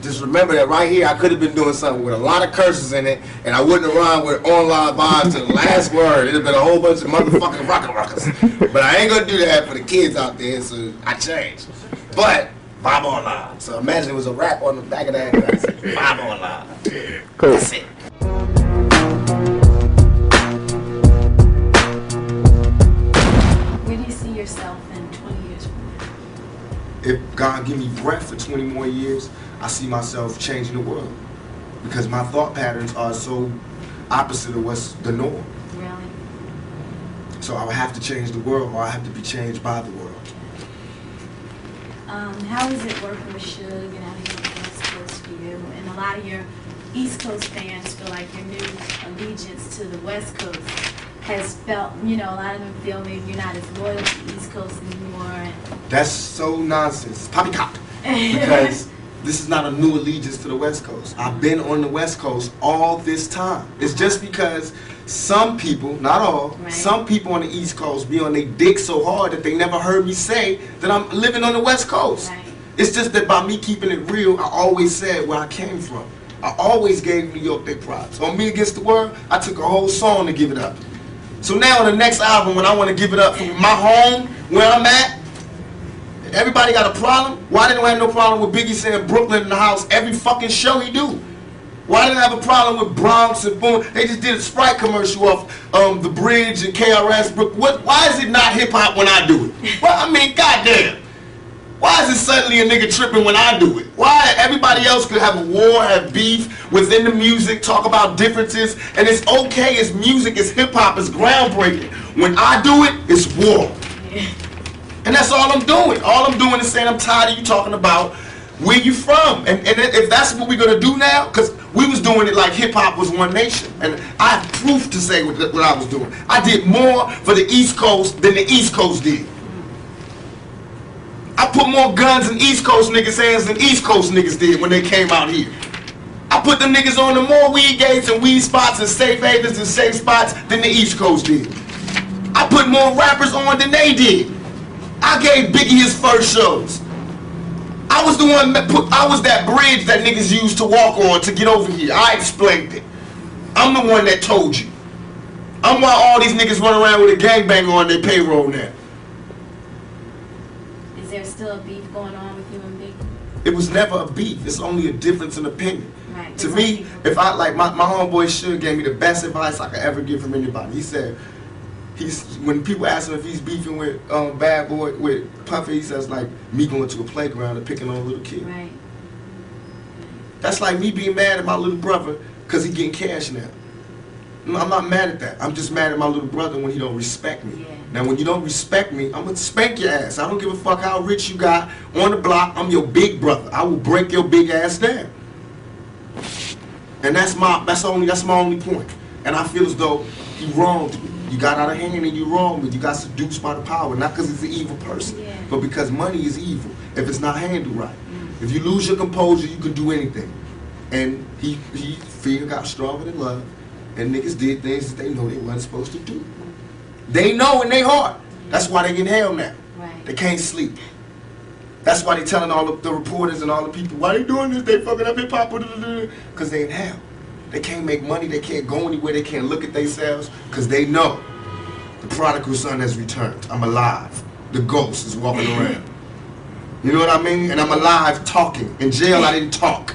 just remember that right here, I could have been doing something with a lot of curses in it, and I wouldn't have rhymed with online vibes to the last word. It'd have been a whole bunch of motherfucking rockers. But I ain't gonna do that for the kids out there, so I changed. But vibe online. So imagine it was a rap on the back of that. I said, vibe online. Cool. That's it. Where do you see yourself in 20 years from now? If God give me breath for 20 more years, I see myself changing the world. Because my thought patterns are so opposite of what's the norm. Really? So I would have to change the world, or I have to be changed by the world. How is it working with Suge and out here on the West Coast for you? And a lot of your East Coast fans feel like your new allegiance to the West Coast has felt, you know, a lot of them feel maybe you're not as loyal to the East Coast anymore. And That's so nonsense. Poppycock. Because this is not a new allegiance to the West Coast. I've been on the West Coast all this time. It's just because some people, not all, Right. some people on the East Coast be on their dick so hard that they never heard me say that I'm living on the West Coast. Right. It's just that by me keeping it real, I always said where I came from. I always gave New York their props. On Me Against the World, I took a whole song to give it up. So now on the next album, when I want to give it up for my home, where I'm at, everybody got a problem? Why they don't have no problem with Biggie saying Brooklyn in the house every fucking show he do? Why they don't have a problem with Bronx and Boom? They just did a Sprite commercial off The Bridge and KRS. Why is it not hip hop when I do it? Well, I mean, goddamn. Why is it suddenly a nigga tripping when I do it? Why everybody else could have a war, have beef within the music, talk about differences, and it's okay, it's music, it's hip hop, it's groundbreaking. When I do it, it's war. And that's all I'm doing. All I'm doing is saying I'm tired of you talking about where you from. And if that's what we're gonna do now, because we was doing it like hip hop was one nation. And I have proof to say what I was doing. I did more for the East Coast than the East Coast did. I put more guns in East Coast niggas' hands than East Coast niggas did when they came out here. I put them niggas on the more weed gates and weed spots and safe havens and safe spots than the East Coast did. I put more rappers on than they did. I gave Biggie his first shows. I was the one that I was that bridge that niggas used to walk on to get over here. I explained it. I'm the one that told you. I'm why all these niggas run around with a gangbanger on their payroll now. is there still a beef going on with you and Biggie? It was never a beef. It's only a difference in opinion. Right. To me, if I like my homeboy Suge gave me the best advice I could ever get from anybody. He said when people ask him if he's beefing with Bad Boy with Puffy, he says like me going to a playground and picking on a little kid. Right. That's like me being mad at my little brother because he getting cash now. No, I'm not mad at that. I'm just mad at my little brother when he don't respect me. Yeah. Now when you don't respect me, I'm gonna spank your ass. I don't give a fuck how rich you got on the block. I'm your big brother. I will break your big ass down. And that's my only point. And I feel as though he wronged me. You got out of hand and you wronged me. You got seduced by the power, not because he's an evil person, Yeah. but because money is evil if it's not handled right. If you lose your composure, you can do anything. And fear got stronger than love, and niggas did things that they know they wasn't supposed to do. They know in their heart. That's why they in hell now. Right. They can't sleep. That's why they telling all the reporters and all the people, why they doing this? They fucking up hip hop, because they in hell. They can't make money. They can't go anywhere. They can't look at themselves because they know the prodigal son has returned. I'm alive. The ghost is walking around. You know what I mean? And I'm alive talking. In jail, I didn't talk.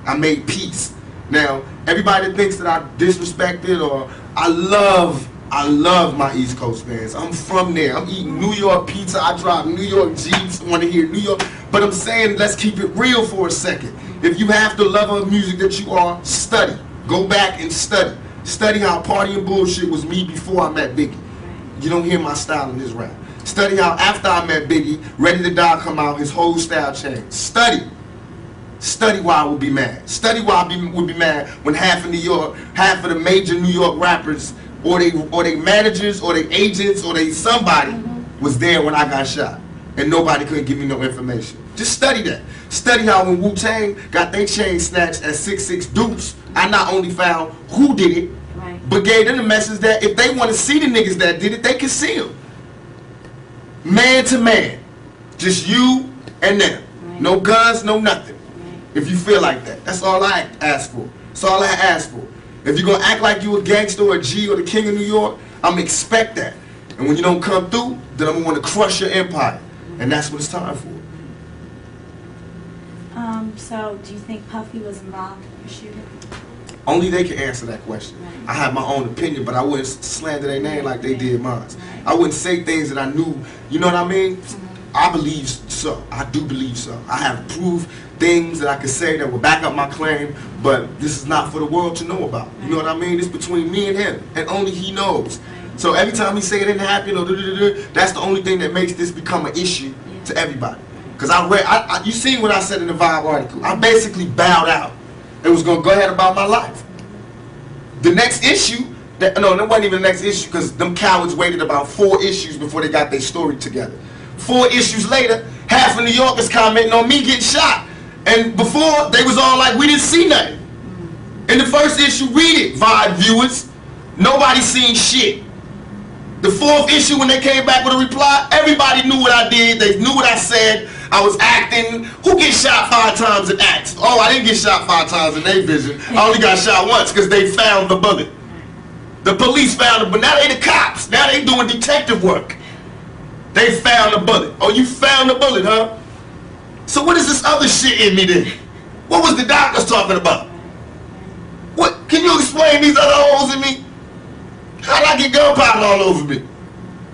I made peace. Now, everybody that thinks that I disrespected or I love my East Coast fans. I'm from there. I'm eating New York pizza. I drive New York Jeeps. Want to hear New York. But I'm saying, let's keep it real for a second. If you have the love of music that you are, study. Go back and study. Study how Party and Bullshit was me before I met Biggie. You don't hear my style in this rap. Study how after I met Biggie, Ready to Die come out, his whole style changed. Study. Study why I would be mad. Study why I would be mad when half of the major New York rappers, or they managers, or they agents, or they somebody was there when I got shot, and nobody couldn't give me no information. Just study that. Study how when Wu-Tang got their chain snatched at 6'6" Dupes, I not only found who did it, Right. but gave them the message that if they want to see the niggas that did it, they can see them. Man to man. Just you and them. Right. No guns, no nothing. Right. if you feel like that. That's all I ask for. That's all I ask for. If you're going to act like you a gangster or a G or the king of New York, I'm going to expect that. And when you don't come through, then I'm going to want to crush your empire. And that's what it's time for. So, do you think Puffy was involved in the shooting? Only they can answer that question. Right. I have my own opinion, but I wouldn't slander their name like they did mine. Right. I wouldn't say things that I knew, you know what I mean? I believe so. I do believe so. I have proved things that I could say that will back up my claim, but this is not for the world to know about. You know what I mean? It's between me and him, and only he knows. Right. So every time he say it didn't happen, or that's the only thing that makes this become an issue to everybody. Because you seen what I said in the Vibe article. I basically bowed out and was going to go ahead about my life. The next issue, no, that wasn't even the next issue, because them cowards waited about 4 issues before they got their story together. 4 issues later, half of New York is commenting on me getting shot. And before, they was all like, we didn't see nothing. In the first issue, read it, Vibe viewers. Nobody seen shit. The 4th issue, when they came back with a reply, everybody knew what I did. They knew what I said. I was acting. Who gets shot 5 times and acts? Oh, I didn't get shot 5 times in their vision. I only got shot once because they found the bullet. The police found it, but now they the cops. Now they doing detective work. They found the bullet. Oh, you found the bullet, huh? So what is this other shit in me then? What was the doctors talking about? What? Can you explain these other holes in me? How did I get gunpowder all over me?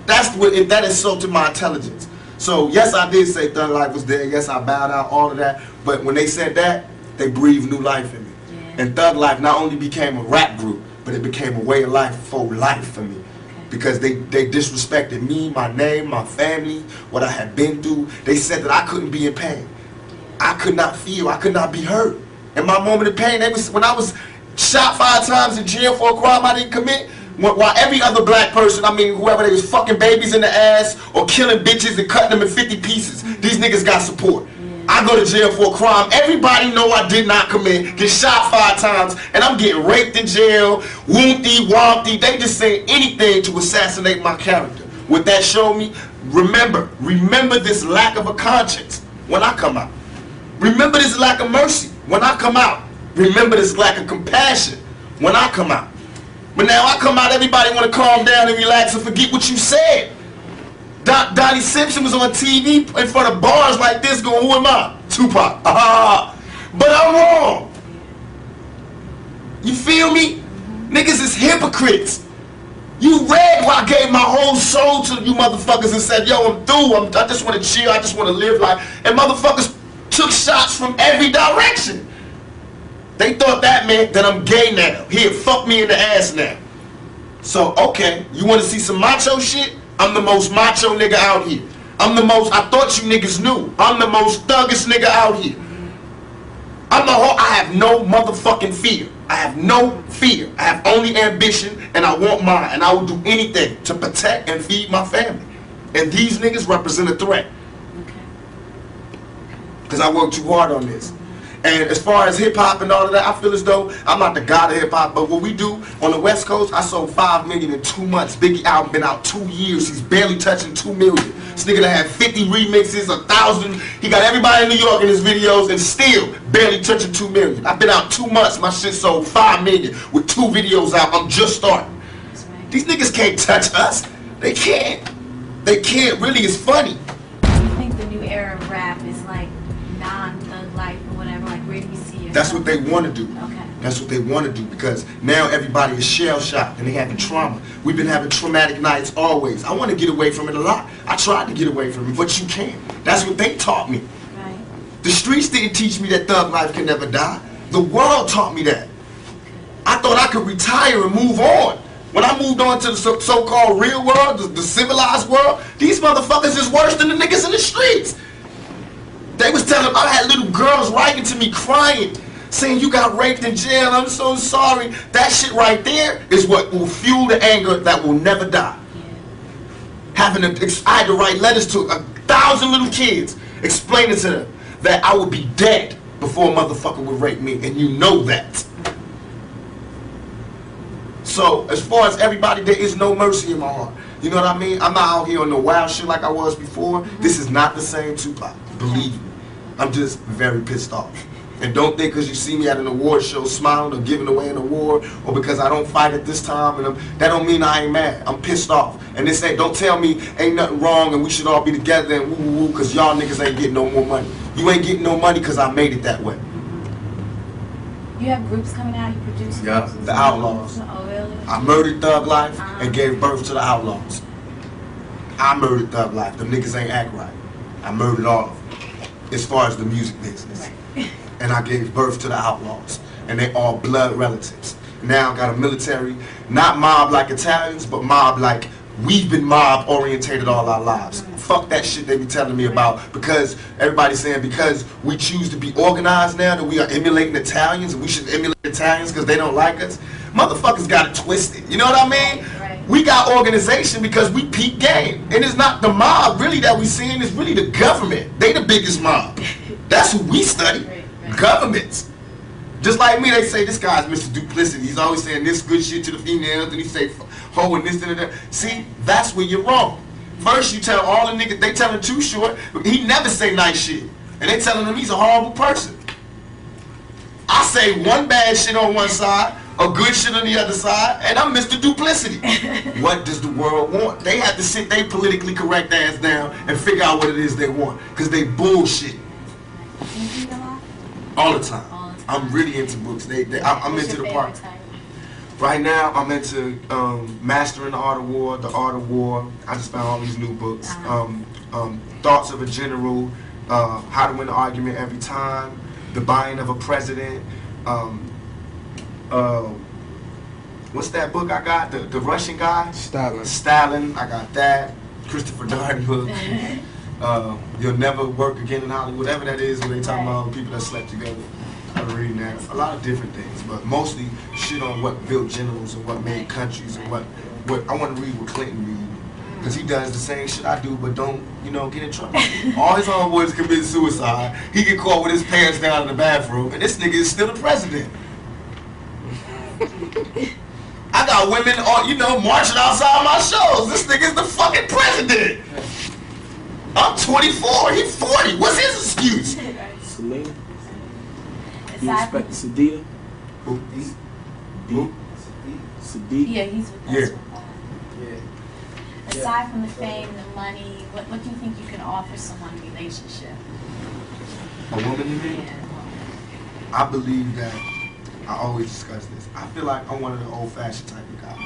That insulted my intelligence. So yes, I did say Thug Life was there. Yes, I bowed out, all of that. But when they said that, they breathed new life in me. Yeah. And Thug Life not only became a rap group, but it became a way of life for life for me. Because they disrespected me, my name, my family, what I had been through. They said that I couldn't be in pain. I could not feel. I could not be hurt. In my moment of pain, when I was shot 5 times in jail for a crime I didn't commit, while every other black person, I mean whoever, they was fucking babies in the ass or killing bitches and cutting them in 50 pieces. These niggas got support. I go to jail for a crime everybody know I did not commit, get shot 5 times, and I'm getting raped in jail, woundy, wompty. They just saying anything to assassinate my character. What that showed me, remember this lack of a conscience when I come out. Remember this lack of mercy when I come out. Remember this lack of compassion when I come out. But now I come out, everybody want to calm down and relax and forget what you said. Donnie Simpson was on TV in front of bars like this going, who am I? Tupac. But I'm wrong. You feel me? Niggas is hypocrites. You read where I gave my whole soul to you motherfuckers and said, yo, I'm through. I just want to chill. I just want to live life. And motherfuckers took shots from every direction. They thought that meant that I'm gay now. Here, fuck me in the ass now. So, okay, you want to see some macho shit? I'm the most macho nigga out here. I thought you niggas knew. I'm the most thuggest nigga out here. I have no motherfucking fear. I have no fear. I have only ambition, and I want mine. And I will do anything to protect and feed my family. And these niggas represent a threat. Because I worked too hard on this. And as far as hip-hop and all of that, I feel as though I'm not the god of hip-hop, but what we do on the West Coast, I sold 5 million in 2 months. Biggie album been out 2 years. He's barely touching 2 million. This nigga that had 50 remixes, 1,000. He got everybody in New York in his videos and still barely touching 2 million. I've been out 2 months. My shit sold 5 million with 2 videos out. I'm just starting. These niggas can't touch us. They can't. They can't. Really, it's funny. Do you think the new era of rap is like non-thug life or whatever? Like, where do you see it? That's what they want to do. Okay. That's what they want to do, because now everybody is shell-shocked and they having trauma. We've been having traumatic nights always. I want to get away from it a lot. I tried to get away from it, but you can't. That's what they taught me. Right. The streets didn't teach me that thug life can never die. The world taught me that. I thought I could retire and move on. When I moved on to the so-called real world, the civilized world, these motherfuckers is worse than the niggas in the streets. They was telling, I had little girls writing to me crying, saying you got raped in jail, I'm so sorry. That shit right there is what will fuel the anger that will never die. I had to write letters to 1,000 little kids explaining to them that I would be dead before a motherfucker would rape me, and you know that. So as far as everybody, there is no mercy in my heart. You know what I mean? I'm not out here on no wild shit like I was before. This is not the same Tupac, believe me. I'm just very pissed off. And don't think because you see me at an award show smiling or giving away an award, or because I don't fight at this time, and that don't mean I ain't mad. I'm pissed off. And this ain't, don't tell me ain't nothing wrong and we should all be together and woo woo woo because y'all niggas ain't getting no more money. You ain't getting no money because I made it that way. You have groups coming out, you produce Yeah, the Outlaws. Oh, really? I murdered Thug Life and gave birth to the Outlaws. I murdered Thug Life. Them niggas ain't act right. I murdered all of them as far as the music business. Right. And I gave birth to the Outlaws. And they all blood relatives. Now I got a military, not mob like Italians, but mob like we've been mob orientated all our lives. Fuck that shit they be telling me about, because everybody's saying because we choose to be organized now that we are emulating Italians and we should emulate Italians because they don't like us. Motherfuckers got it twisted. You know what I mean? Right. We got organization because we peak game. And it's not the mob really that we seeing, it's really the government. They the biggest mob. That's who we study. Right. Governments. Just like me, they say this guy's Mr. Duplicity. He's always saying this good shit to the females, and he say ho and this and that. See, that's where you're wrong. First you tell all the niggas, they telling Too Short, he never say nice shit. And they telling him he's a horrible person. I say one bad shit on one side, a good shit on the other side, and I'm Mr. Duplicity. What does the world want? They have to sit their politically correct ass down and figure out what it is they want. Because they bullshit. You read a lot? All the time. All the time. I'm really into books. I'm What's into your the part. favorite title? Right now, I'm into Mastering the Art of War, The Art of War. I just found all these new books. Thoughts of a General, How to Win an Argument Every Time, The Buying of a President. What's that book I got? The Russian guy? Stalin. I got that. Christopher Darden book. You'll Never Work Again in Hollywood. Whatever that is, when they talk about people that slept together. I've been reading that. A lot of different things, but mostly shit on what built generals and what made countries and what I want to read what Clinton read. Because he does the same shit I do, but don't, you know, get in trouble. All his homeboys commit suicide. He get caught with his pants down in the bathroom, and this nigga is still the president. I got women, you know, marching outside my shows. This nigga is the fucking president. I'm 24, he's 40. What's his excuse? Selena. You Aside respect Sadida? Who? Sadida? Yeah, he's with us. Yeah. Aside from the fame, the money, what do you think you can offer someone in a relationship? A woman you mean? Yeah. I believe that, I always discuss this, I feel like I'm one of the old-fashioned type of guys,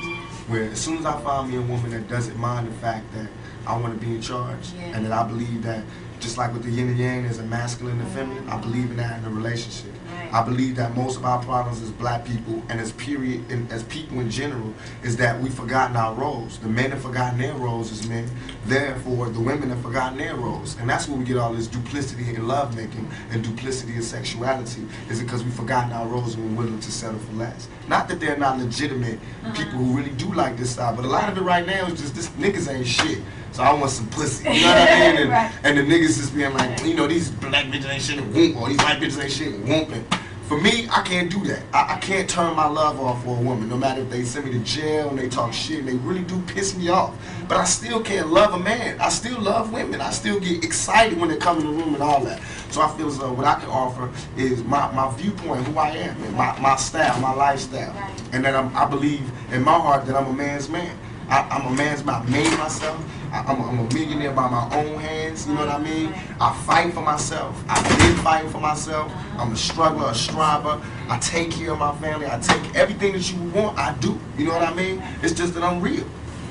where as soon as I find me a woman that doesn't mind the fact that I want to be in charge, and that I believe that, just like with the yin and yang, there's a masculine and feminine, I believe in that in a relationship. Right. I believe that most of our problems as black people, and as people in general, is that we've forgotten our roles. The men have forgotten their roles as men, therefore the women have forgotten their roles. And that's where we get all this duplicity in lovemaking and duplicity in sexuality, is because we've forgotten our roles and we're willing to settle for less. Not that they're not legitimate people who really do like this side, but a lot of it right now is just this niggas ain't shit. So I want some pussy, you know what I mean? Right. And the niggas just being like, you know, these black bitches ain't shit and whoop, or these white bitches ain't shit and whooping. For me, I can't do that. I can't turn my love off for a woman, no matter if they send me to jail and they talk shit and they really do piss me off. But I still can't love a man. I still love women. I still get excited when they come in the room and all that. So I feel as though what I can offer is my viewpoint, who I am, and my style, my lifestyle. And that I believe in my heart that I'm a man's man. I'm a man's man. I made myself. I'm a millionaire by my own hands, you know what I mean? I fight for myself. I've been fighting for myself. I'm a struggler, a striver. I take care of my family. I take everything that you want, I do. You know what I mean? It's just that I'm real.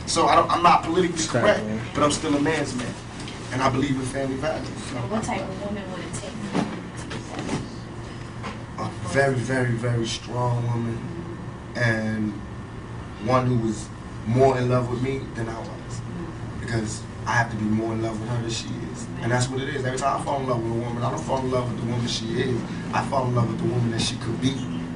So I'm not politically correct, but I'm still a man's man. And I believe in family values. So What type of woman would it take for you to get that? a very, very, very strong woman, and one who was more in love with me than I was. Because I have to be more in love with her than she is. And that's what it is. Every time I fall in love with a woman, I don't fall in love with the woman she is. I fall in love with the woman that she could be.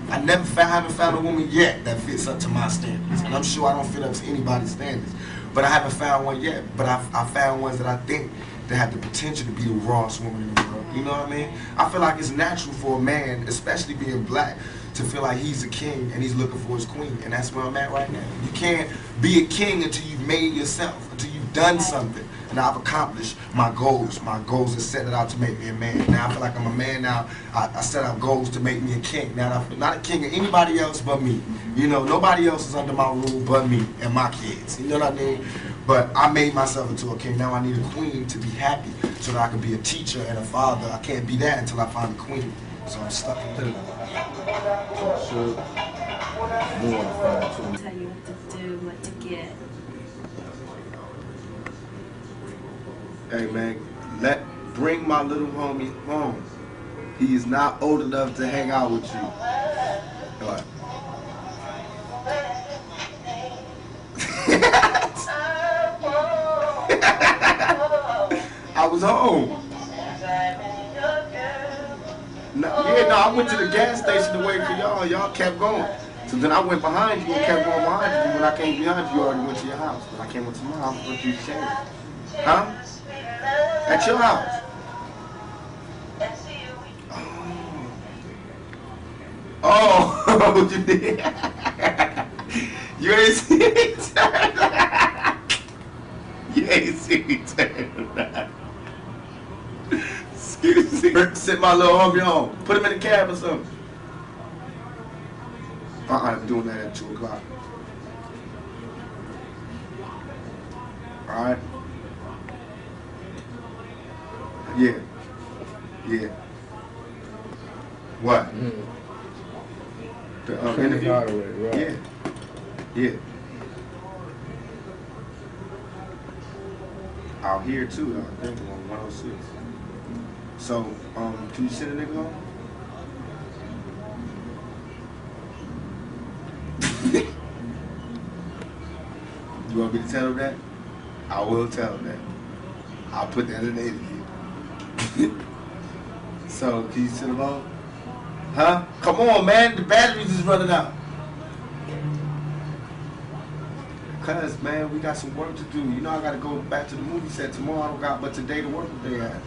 I haven't found a woman yet that fits up to my standards. And I'm sure I don't fit up to anybody's standards. But I haven't found one yet. But I found ones that I think that have the potential to be the rawest woman in the world. You know what I mean? I feel like it's natural for a man, especially being black, to feel like he's a king and he's looking for his queen. And that's where I'm at right now. You can't be a king until you've made yourself, until you've done something, and I've accomplished my goals. My goals are set it out to make me a man. Now I feel like I'm a man now. I set out goals to make me a king. Now I'm not a king of anybody else but me. You know, nobody else is under my rule but me and my kids. You know what I mean? But I made myself into a king. Now I need a queen to be happy so that I can be a teacher and a father. I can't be that until I find a queen. So I'm stuck in it. So, more fun too. Tell you what to do, what to get. Hey man, bring my little homie home. He is not old enough to hang out with you. What? I was home. No, I went to the gas station to wait for y'all. Y'all kept going. So then I went behind you and kept going behind you. When I came behind you, you already went to your house. When I came up to my house, what you saying? Huh? At your house. Oh, you did. You ain't see me turn around. You ain't see me turn around. Excuse me. Sit my little homie home. Put him in the cab or something. I'm doing that at 2 o'clock. Alright? Yeah. Yeah. What? The interview? Right. Yeah. Yeah. Out here too, I think on 106. So, can you send a nigga home? You want me to tell him that? I will tell him that. I'll put that in the interview. So, can you send him home? Huh? Come on, man. The batteries is running out. Cuz, man, we got some work to do. You know I got to go back to the movie set tomorrow. I don't got but today to work with they at.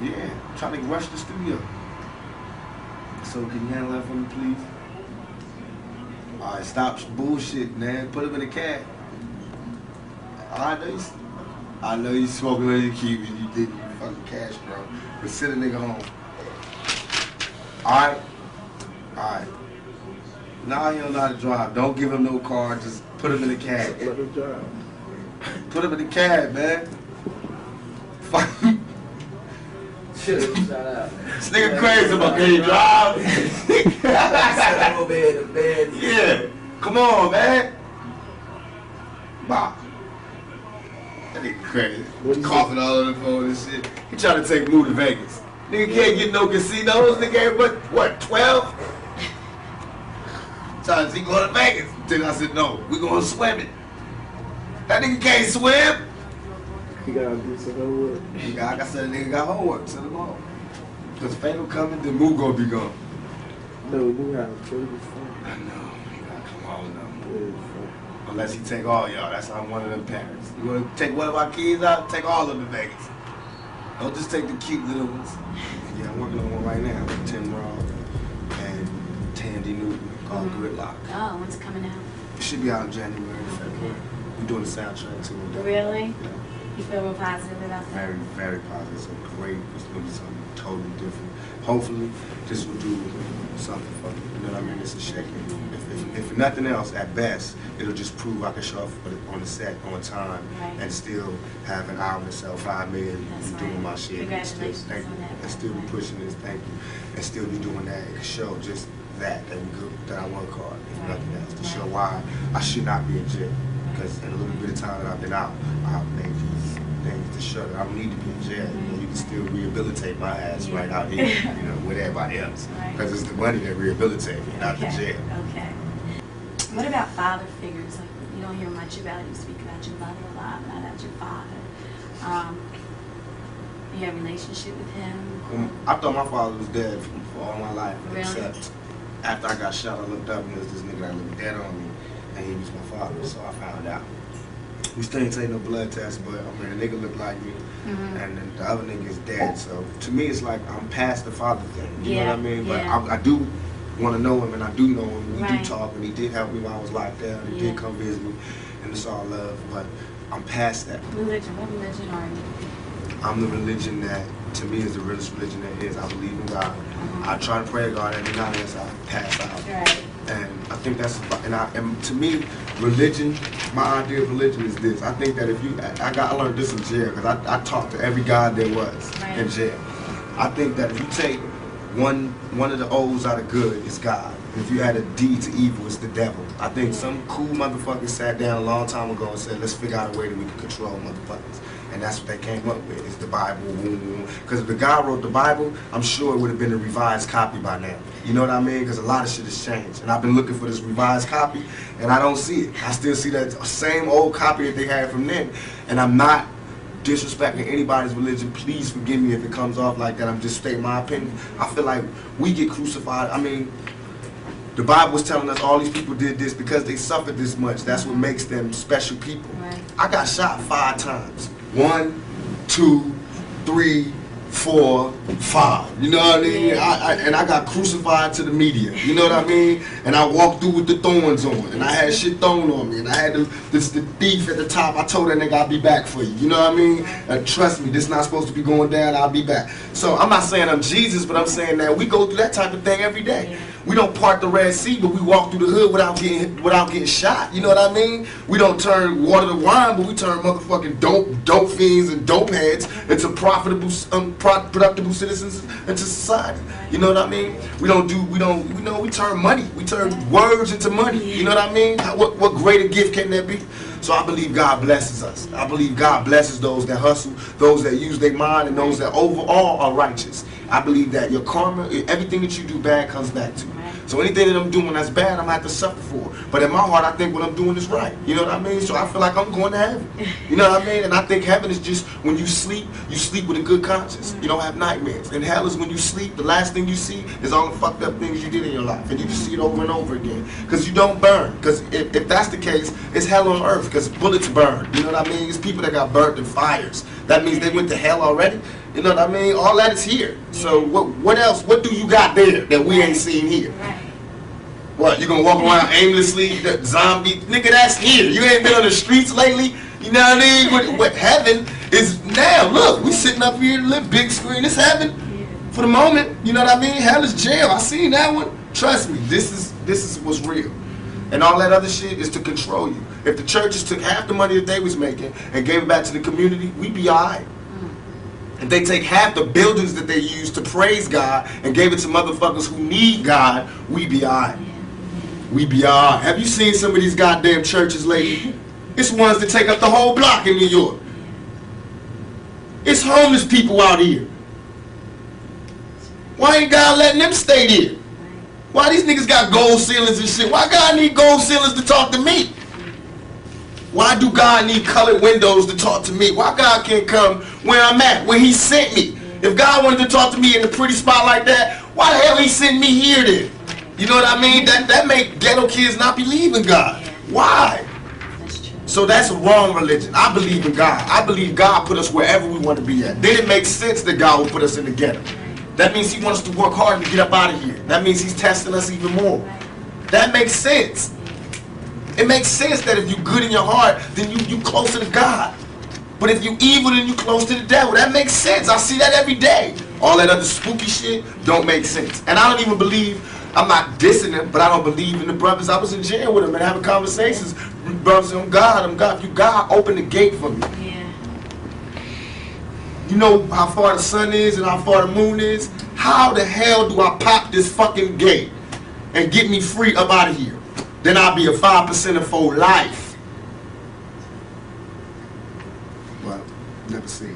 Yeah, I'm trying to rush the studio. So, can you handle that for me, please? Alright, stop bullshit, man. Put him in the cab. I know you smoking on your keep and you did your fucking cash, bro. But send a nigga home. Alright? Alright. Now he don't know how to drive. Don't give him no car. Just put him in the cab. Let him drive. Put him in the cab, man. Fuck. Shout out. This nigga crazy about can he drive? I'm over here in the bed. Yeah. Come on, man. Bye. That nigga crazy. Coughing all over the phone and shit. He trying to take Lou to Vegas. Nigga can't get no casinos. Nigga ain't but, what, 12? Trying to see go to Vegas. Then I said, no, we gonna swim it. That nigga can't swim. You gotta do some homework. Like I said, nigga got homework. Send him home. Because Fatal coming, then Moo gonna be gone. No, we have a pretty fun. I know. He gotta come on now. Pretty fun. Unless he take all y'all. That's how I'm one of them parents. You wanna take one of our kids out? Take all of them to Vegas. Don't just take the cute little ones. Yeah, I'm working on one right now with Tim Roth and Tandy Newton called Gridlock. Oh, when's it coming out? It should be out in January, February. We're doing the soundtrack too. Really? Yeah. You feel real positive about that? Very, very positive. So great. It's gonna be something totally different. Hopefully, this will do something for me. You know what I mean? It's a shaking. If nothing else, at best, it'll just prove I can show up on the set on time and still have an album that sell 5 million and doing my shit. Congratulations Thank you. on that. And still be pushing this. Thank you. And still be doing that. It can show just that we good, that I work hard. If nothing else, to show why I should not be in jail. Because in a little bit of time that I've been out, I've made these things to show that I don't need to be in jail. You know, you can still rehabilitate my ass right out here, you know, with everybody else. Because it's the money that rehabilitates me, not the jail. Okay. What about father figures? Like, you don't hear much about it. You speak about your mother a lot, not about your father. You have a relationship with him? I thought my father was dead for all my life. Really? Except after I got shot, I looked up and there was this nigga that looked dead on me. And he was my father, so I found out. We still ain't take no blood test, but I mean, the nigga looked like me, and then the other nigga is dead. So to me, it's like I'm past the father thing. You know what I mean? But I do want to know him, and I do know him. We do talk, and he did help me while I was locked down. He did come visit me, and it's all love. But I'm past that. Religion. What religion are you? I'm the religion that, to me, is the realest religion there is. I believe in God. I try to pray to God every night as I pass out. Right. And I think that's, and to me, religion, my idea of religion is this. I think that if you, I learned this in jail, because I talked to every God there was in jail. I think that if you take one of the O's out of good, it's God. And if you add a D to evil, it's the devil. I think some cool motherfuckers sat down a long time ago and said, let's figure out a way that we can control motherfuckers. And that's what they came up with, is the Bible. Because if the guy wrote the Bible, I'm sure it would have been a revised copy by now. You know what I mean? Because a lot of shit has changed. And I've been looking for this revised copy, and I don't see it. I still see that same old copy that they had from then. And I'm not disrespecting anybody's religion. Please forgive me if it comes off like that. I'm just stating my opinion. I feel like we get crucified. I mean, the Bible was telling us all these people did this because they suffered this much. That's what makes them special people. Right. I got shot 5 times. 1, 2, 3, 4, 5. You know what I mean? And I got crucified to the media. You know what I mean? And I walked through with the thorns on. And I had shit thrown on me. And I had the thief at the top. I told that nigga I'll be back for you. You know what I mean? And trust me, this is not supposed to be going down. I'll be back. So I'm not saying I'm Jesus, but I'm saying that we go through that type of thing every day. We don't part the Red Sea, but we walk through the hood without getting shot. You know what I mean? We don't turn water to wine, but we turn motherfucking dope fiends and dope heads into productive citizens into society. You know what I mean? We turn money. We turn words into money. You know what I mean? What greater gift can there be? So I believe God blesses us. I believe God blesses those that hustle, those that use their mind, and those that overall are righteous. I believe that your karma, everything that you do bad comes back to you. So anything that I'm doing that's bad, I'm going to have to suffer for. But in my heart, I think what I'm doing is right. You know what I mean? So I feel like I'm going to heaven. You know what I mean? And I think heaven is just when you sleep with a good conscience. You don't have nightmares. And hell is when you sleep, the last thing you see is all the fucked up things you did in your life. And you just see it over and over again. Because you don't burn. Because if that's the case, it's hell on earth. Because bullets burn. You know what I mean? It's people that got burnt in fires. That means they went to hell already. You know what I mean? All that is here. So what else? What do you got there that we ain't seen here? What, you gonna walk around aimlessly, that zombie? Nigga, that's here. You ain't been on the streets lately. You know what I mean? What heaven is now. Look, we sitting up here, live big screen. It's heaven for the moment. You know what I mean? Hell is jail. I seen that one. Trust me, this is what's real. And all that other shit is to control you. If the churches took half the money that they was making and gave it back to the community, we'd be alright. If they take half the buildings that they use to praise God and gave it to motherfuckers who need God, we'd be alright. We be alright. Have you seen some of these goddamn churches lately? It's ones that take up the whole block in New York. It's homeless people out here. Why ain't God letting them stay there? Why these niggas got gold ceilings and shit? Why God need gold ceilings to talk to me? Why do God need colored windows to talk to me? Why God can't come where I'm at, where he sent me? If God wanted to talk to me in a pretty spot like that, why the hell he sent me here then? You know what I mean? That make ghetto kids not believe in God. Why? So that's a wrong religion. I believe in God. I believe God put us wherever we want to be at. Then it makes sense that God will put us in the ghetto. That means he wants us to work hard to get up out of here. That means he's testing us even more. That makes sense. It makes sense that if you're good in your heart, then you closer to God. But if you evil, then you close to the devil. That makes sense. I see that every day. All that other spooky shit don't make sense. And I don't even believe, I'm not dissing them, but I don't believe in the brothers. I was in jail with them and having conversations. Brothers, I'm God. If you God, open the gate for me. Yeah. You know how far the sun is and how far the moon is? How the hell do I pop this fucking gate and get me free up out of here? Then I'll be a 5% for life. Well, never see it.